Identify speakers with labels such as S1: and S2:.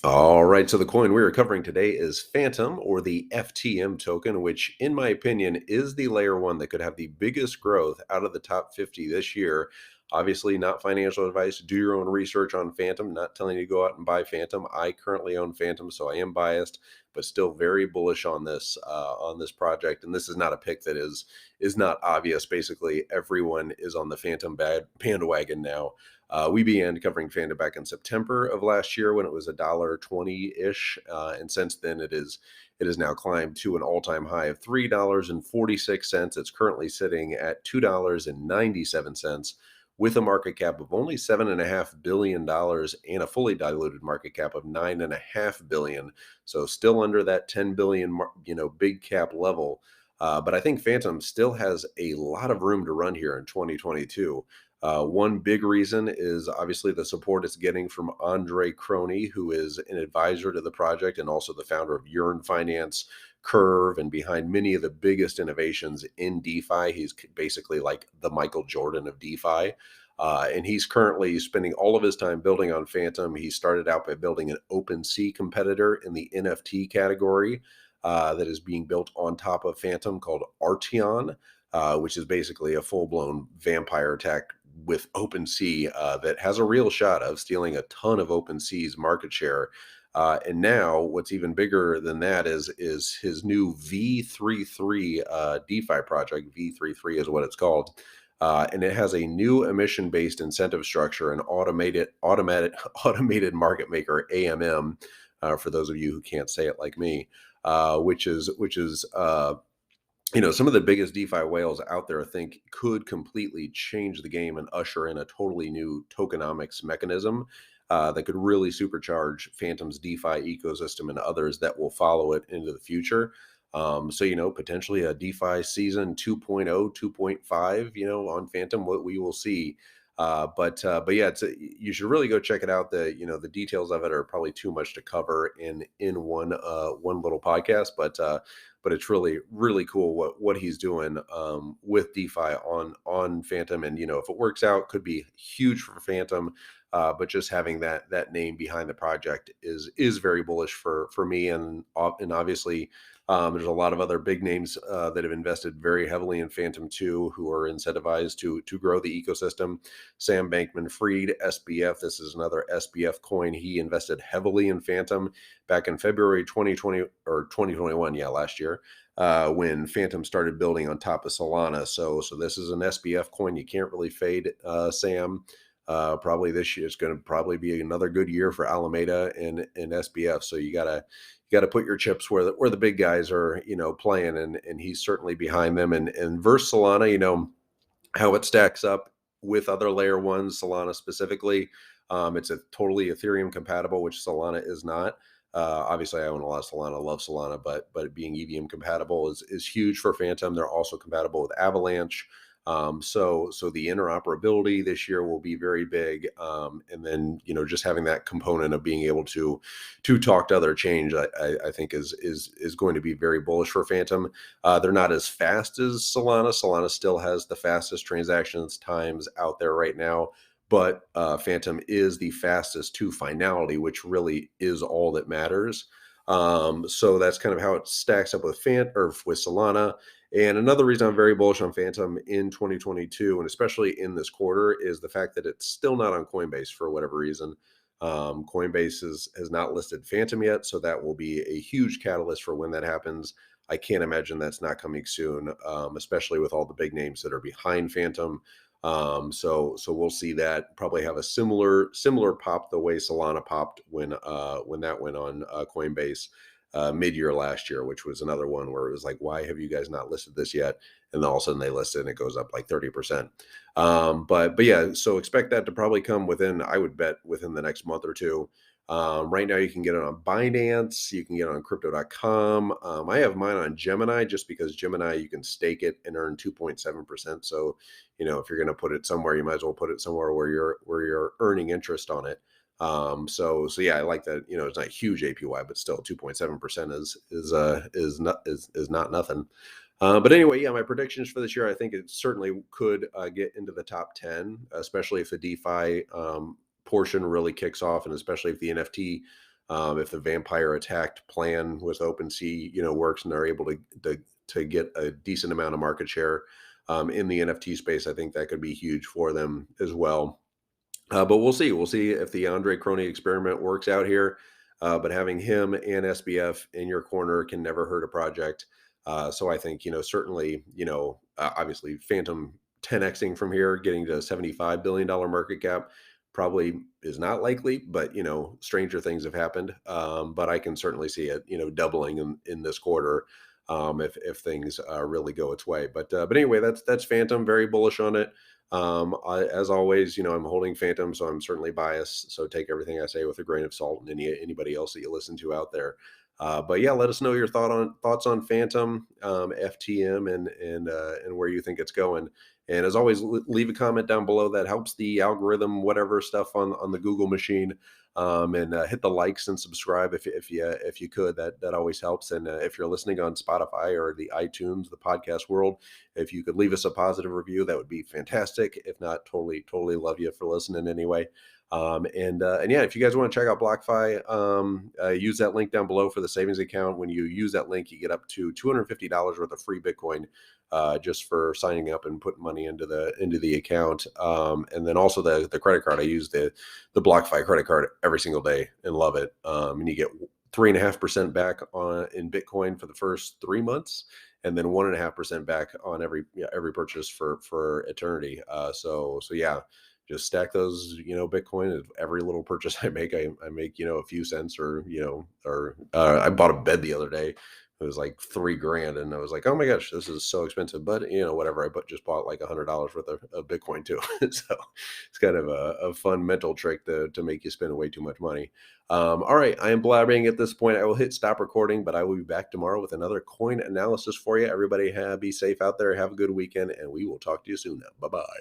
S1: All right, so the coin we are covering today is Phantom or the FTM token, which, in my opinion, is the layer one that could have the biggest growth out of the top 50 this year. Obviously, not financial advice. Do your own research on Phantom. Not telling you to go out and buy Phantom. I currently own Phantom, so I am biased, but still very bullish on this project. And this is not a pick that is not obvious. Basically, everyone is on the Phantom bandwagon now. We began covering Fanda back in September of last year when it was $1.20 ish, and since then it has now climbed to an all-time high of $3.46. It's currently sitting at $2.97 with a market cap of only $7.5 billion and a fully diluted market cap of $9.5 billion. So still under that 10 billion, big cap level. But I think Phantom still has a lot of room to run here in 2022. One big reason is obviously the support it's getting from Andre Crony, who is an advisor to the project and also the founder of Yearn Finance, Curve, and behind many of the biggest innovations in DeFi. He's basically like the Michael Jordan of DeFi. And he's currently spending all of his time building on Phantom. He started out by building an OpenSea competitor in the NFT category that is being built on top of Phantom called Arteon. Which is basically a full-blown vampire attack with OpenSea that has a real shot of stealing a ton of OpenSea's market share. And now, what's even bigger than that is his new V33 DeFi project. V33 is what it's called, and it has a new emission-based incentive structure and automated market maker (AMM). For those of you who can't say it like me, which is some of the biggest DeFi whales out there, I think, could completely change the game and usher in a totally new tokenomics mechanism that could really supercharge Phantom's DeFi ecosystem and others that will follow it into the future. So, potentially a DeFi season 2.0, 2.5, on Phantom, what we will see. But yeah, you should really go check it out. The details of it are probably too much to cover in one little podcast, but it's really really cool what he's doing with DeFi on Phantom, and if it works out, could be huge for Phantom. But just having that name behind the project is very bullish for me, and obviously there's a lot of other big names that have invested very heavily in Phantom 2 who are incentivized to grow the ecosystem. Sam Bankman-Fried, SBF. This is another SBF coin. He invested heavily in Phantom back in February 2020 or 2021, last year, when Phantom started building on top of Solana. So this is an SBF coin. You can't really fade Sam. Probably this year is going to probably be another good year for Alameda and SBF. So you gotta put your chips where the big guys are, playing, and he's certainly behind them. And versus Solana, how it stacks up with other layer ones, Solana specifically. It's a totally Ethereum compatible, which Solana is not. Obviously, I own a lot of Solana, love Solana, but being EVM compatible is huge for Phantom. They're also compatible with Avalanche. So the interoperability this year will be very big. And then, just having that component of being able to talk to other chains, I think is going to be very bullish for Phantom. They're not as fast as Solana. Solana still has the fastest transactions times out there right now, but Phantom is the fastest to finality, which really is all that matters. So that's kind of how it stacks up with with Solana. And another reason I'm very bullish on Phantom in 2022, and especially in this quarter, is the fact that it's still not on Coinbase for whatever reason. Coinbase has not listed Phantom yet, so that will be a huge catalyst for when that happens. I can't imagine that's not coming soon, especially with all the big names that are behind Phantom. So we'll see that probably have a similar pop the way Solana popped when that went on Coinbase mid-year last year, which was another one where it was like, why have you guys not listed this yet? And then all of a sudden they list it and it goes up like 30%. But yeah, so expect that to probably come I would bet within the next month or two. Right now you can get it on Binance, you can get it on crypto.com. I have mine on Gemini just because Gemini, you can stake it and earn 2.7%. So, if you're going to put it somewhere, you might as well put it somewhere where you're earning interest on it. So yeah, I like that. It's not huge APY, but still 2.7% is not nothing. But anyway, yeah, my predictions for this year, I think it certainly could get into the top 10, especially if the DeFi portion really kicks off, and especially if the NFT If the vampire attacked plan with OpenSea, works and they're able to get a decent amount of market share in the NFT space, I think that could be huge for them as well. But we'll see. We'll see if the Andre Crony experiment works out here. But having him and SBF in your corner can never hurt a project. So I think, certainly, obviously Phantom 10xing from here, getting to $75 billion market cap probably is not likely, but, stranger things have happened. But I can certainly see it, doubling in this quarter if things really go its way. But anyway, that's Phantom. Very bullish on it. As always, I'm holding Fantom, so I'm certainly biased. So take everything I say with a grain of salt, and anybody else that you listen to out there. But yeah, let us know your thoughts on Fantom, FTM, and where you think it's going. And as always, leave a comment down below. That helps the algorithm, whatever stuff on the Google machine. And hit the likes and subscribe if you could. That always helps. And if you're listening on Spotify or the iTunes, the podcast world, if you could leave us a positive review, that would be fantastic. If not, totally love you for listening anyway. And yeah, if you guys want to check out BlockFi, use that link down below for the savings account. When you use that link, you get up to $250 worth of free Bitcoin just for signing up and putting money into the account. And then also the credit card. I use the BlockFi credit card every single day and love it. And you get 3.5% back in Bitcoin for the first 3 months, and then 1.5% back on every purchase for eternity. So yeah, just stack those, Bitcoin. Every little purchase I make, I make, a few cents, or I bought a bed the other day. It was like $3,000, and I was like, oh my gosh, this is so expensive. But whatever. Just bought like $100 worth of Bitcoin too. So it's kind of a fun mental trick to make you spend way too much money. All right, I am blabbering at this point. I will hit stop recording, but I will be back tomorrow with another coin analysis for you. Everybody be safe out there. Have a good weekend, and we will talk to you soon. Bye bye.